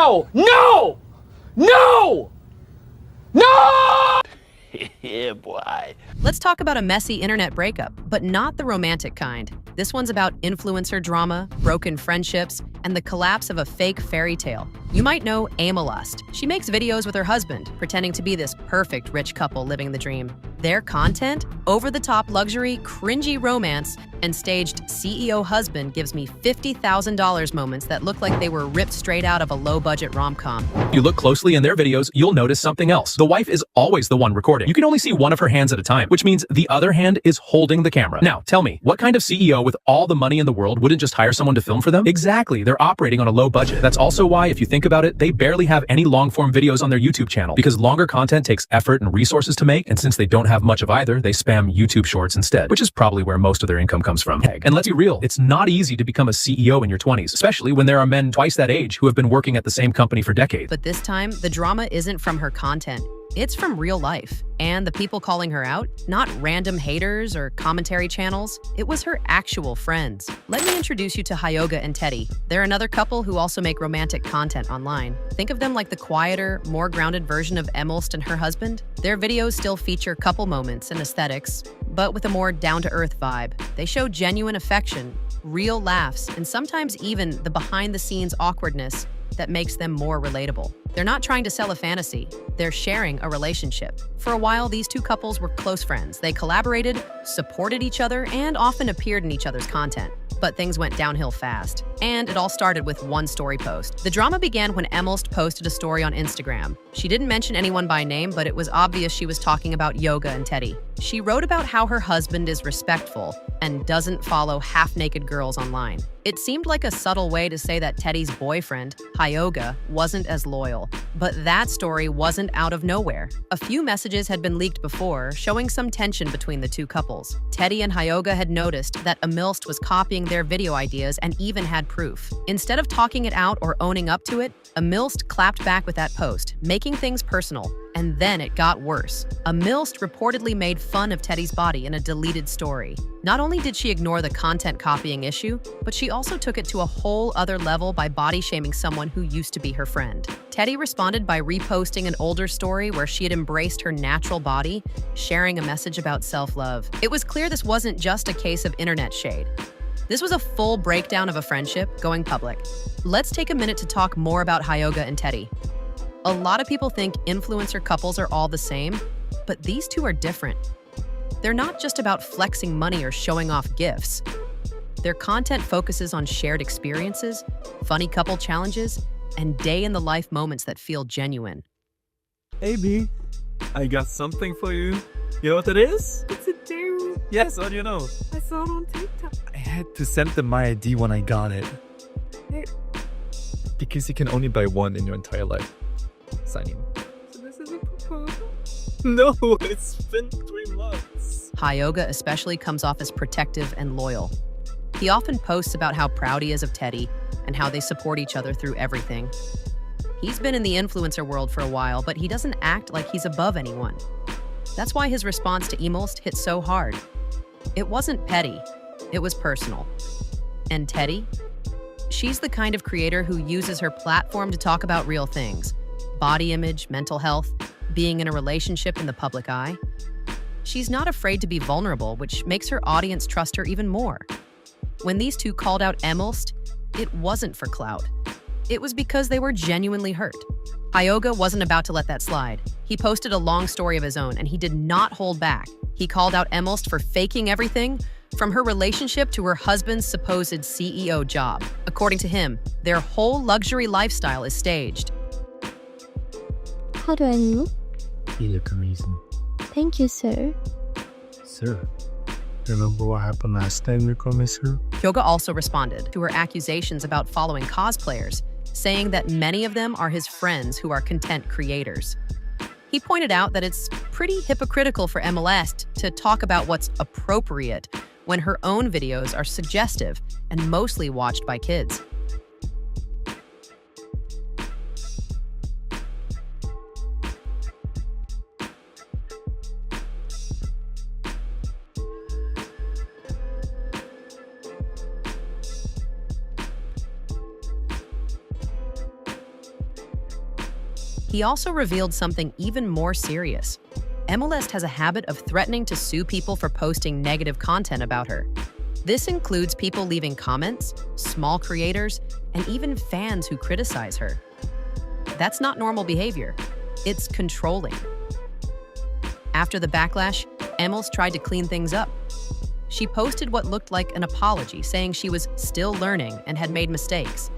No! No! No! No! Yeah, boy. Let's talk about a messy internet breakup, but not the romantic kind. This one's about influencer drama, broken friendships, and the collapse of a fake fairy tale. You might know Aemilst. She makes videos with her husband, pretending to be this perfect rich couple living the dream. Their content? Over-the-top luxury, cringy romance, and staged CEO husband gives me $50,000 moments that look like they were ripped straight out of a low-budget rom-com. If you look closely in their videos, you'll notice something else. The wife is always the one recording. You can only see one of her hands at a time, which means the other hand is holding the camera. Now, tell me, what kind of CEO with all the money in the world wouldn't just hire someone to film for them? Exactly, they're operating on a low budget. That's also why, if you think about it, they barely have any long-form videos on their YouTube channel, because longer content takes effort and resources to make, and since they don't have much of either, they spam YouTube Shorts instead, which is probably where most of their income comes from. And let's be real, it's not easy to become a CEO in your 20s, especially when there are men twice that age who have been working at the same company for decades. But this time, the drama isn't from her content. It's from real life. And the people calling her out, not random haters or commentary channels, it was her actual friends. Let me introduce you to Hyoga and Teddy. They're another couple who also make romantic content online. Think of them like the quieter, more grounded version of Aemilst and her husband. Their videos still feature couple moments and aesthetics, but with a more down-to-earth vibe. They show genuine affection, real laughs, and sometimes even the behind-the-scenes awkwardness that makes them more relatable. They're not trying to sell a fantasy, they're sharing a relationship. For a while, these two couples were close friends. They collaborated, supported each other, and often appeared in each other's content. But things went downhill fast, and it all started with one story post. The drama began when Aemilst posted a story on Instagram. She didn't mention anyone by name, but it was obvious she was talking about Hyoga and Teddy. She wrote about how her husband is respectful and doesn't follow half-naked girls online. It seemed like a subtle way to say that Teddy's boyfriend, Hyoga, wasn't as loyal. But that story wasn't out of nowhere. A few messages had been leaked before, showing some tension between the two couples. Teddy and Hyoga had noticed that Aemilst was copying their video ideas and even had proof. Instead of talking it out or owning up to it, Aemilst clapped back with that post, making things personal. And then it got worse. Aemilst reportedly made fun of Teddy's body in a deleted story. Not only did she ignore the content copying issue, but she also took it to a whole other level by body-shaming someone who used to be her friend. Teddy responded by reposting an older story where she had embraced her natural body, sharing a message about self-love. It was clear this wasn't just a case of internet shade. This was a full breakdown of a friendship going public. Let's take a minute to talk more about Hyoga and Teddy. A lot of people think influencer couples are all the same, but these two are different. They're not just about flexing money or showing off gifts. Their content focuses on shared experiences, funny couple challenges, and day-in-the-life moments that feel genuine. Hey B, I got something for you. You know what it is? It's a dude. Yes, how do you know? I saw it on TikTok. I had to send them my ID when I got it. Because you can only buy one in your entire life. Sign in. So this is a proposal? No, it's been 3 months. Hyoga especially comes off as protective and loyal. He often posts about how proud he is of Teddy and how they support each other through everything. He's been in the influencer world for a while, but he doesn't act like he's above anyone. That's why his response to Aemilst hit so hard. It wasn't petty, it was personal. And Teddy? She's the kind of creator who uses her platform to talk about real things. Body image, mental health, being in a relationship in the public eye. She's not afraid to be vulnerable, which makes her audience trust her even more. When these two called out Aemilst, it wasn't for clout. It was because they were genuinely hurt. Hyoga wasn't about to let that slide. He posted a long story of his own, and he did not hold back. He called out Aemilst for faking everything, from her relationship to her husband's supposed CEO job. According to him, their whole luxury lifestyle is staged. How do I look? You look amazing. Thank you, sir. Sir, remember what happened last time you called me sir? Hyoga also responded to her accusations about following cosplayers, saying that many of them are his friends who are content creators. He pointed out that it's pretty hypocritical for Aemilst to talk about what's appropriate when her own videos are suggestive and mostly watched by kids. He also revealed something even more serious. Aemilst has a habit of threatening to sue people for posting negative content about her. This includes people leaving comments, small creators, and even fans who criticize her. That's not normal behavior. It's controlling. After the backlash, Aemilst tried to clean things up. She posted what looked like an apology, saying she was still learning and had made mistakes.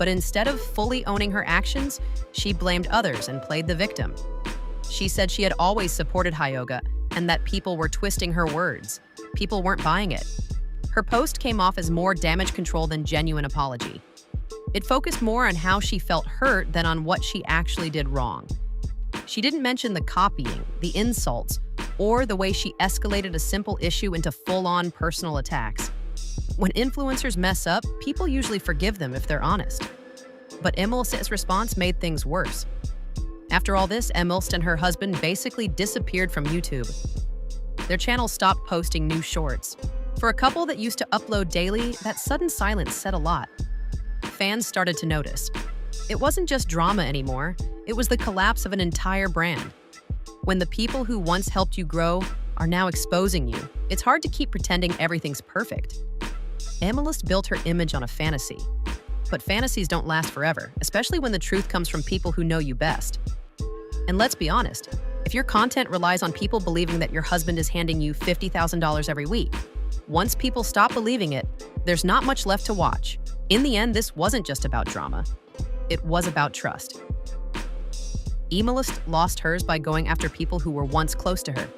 But instead of fully owning her actions, she blamed others and played the victim. She said she had always supported Hyoga and that people were twisting her words. People weren't buying it. Her post came off as more damage control than genuine apology. It focused more on how she felt hurt than on what she actually did wrong. She didn't mention the copying, the insults, or the way she escalated a simple issue into full-on personal attacks. When influencers mess up, people usually forgive them if they're honest. But Aemilst's response made things worse. After all this, Aemilst and her husband basically disappeared from YouTube. Their channel stopped posting new shorts. For a couple that used to upload daily, that sudden silence said a lot. Fans started to notice. It wasn't just drama anymore, it was the collapse of an entire brand. When the people who once helped you grow are now exposing you, it's hard to keep pretending everything's perfect. Aemilst built her image on a fantasy. But fantasies don't last forever, especially when the truth comes from people who know you best. And let's be honest, if your content relies on people believing that your husband is handing you $50,000 every week, once people stop believing it, there's not much left to watch. In the end, this wasn't just about drama. It was about trust. Aemilst lost hers by going after people who were once close to her.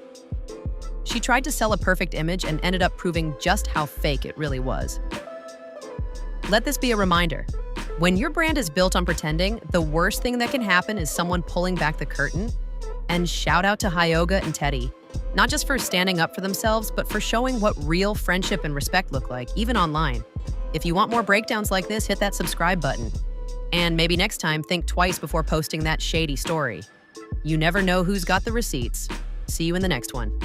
She tried to sell a perfect image and ended up proving just how fake it really was. Let this be a reminder. When your brand is built on pretending, the worst thing that can happen is someone pulling back the curtain. And shout out to Hyoga and Teddy, not just for standing up for themselves, but for showing what real friendship and respect look like, even online. If you want more breakdowns like this, hit that subscribe button. And maybe next time, think twice before posting that shady story. You never know who's got the receipts. See you in the next one.